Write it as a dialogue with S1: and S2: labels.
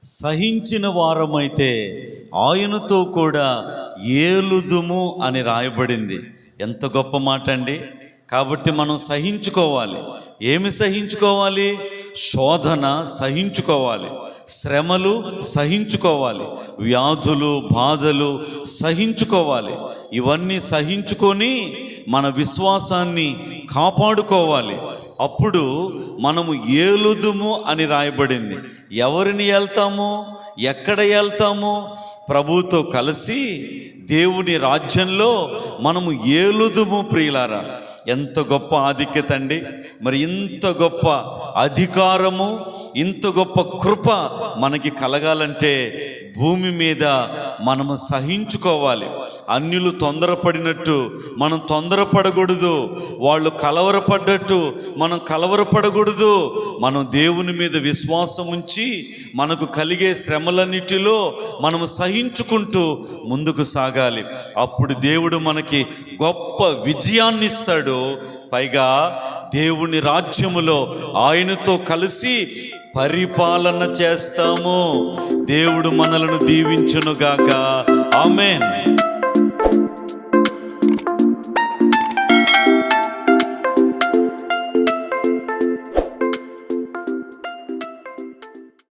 S1: సహించిన వారమైతే ఆయనతో కూడా ఏలుదుము అని రాయబడింది. ఎంత గొప్ప మాట అండి. కాబట్టి మనం సహించుకోవాలి. ఏమి సహించుకోవాలి? శోధన సహించుకోవాలి, శ్రమలు సహించుకోవాలి, వ్యాధులు బాధలు సహించుకోవాలి. ఇవన్నీ సహించుకొని మన విశ్వాసాన్ని కాపాడుకోవాలి. అప్పుడు మనము ఏలుదుము అని రాయబడింది. ఎవరిని వెళ్తాము? ఎక్కడ వెళ్తాము? ప్రభువుతో కలిసి దేవుని రాజ్యంలో మనము ఏలుదుము. ప్రియులారా, ఎంత గొప్ప ఆధిక్యత అండి. మరి ఇంత గొప్ప అధికారము, ఇంత గొప్ప కృప మనకి కలగాలంటే భూమి మీద మనము సహించుకోవాలి. అన్యులు తొందరపడినట్టు మనం తొందరపడకూడదు, వాళ్ళు కలవరపడ్డట్టు మనం కలవరపడకూడదు. మనం దేవుని మీద విశ్వాసం ఉంచి మనకు కలిగే శ్రమలన్నిటిలో మనము సహించుకుంటూ ముందుకు సాగాలి. అప్పుడు దేవుడు మనకి గొప్ప విజయాన్ని ఇస్తాడు. పైగా దేవుని రాజ్యములో ఆయనతో కలిసి పరిపాలన చేస్తాము. దేవుడు మనలను దీవించునుగాక. ఆమేన్.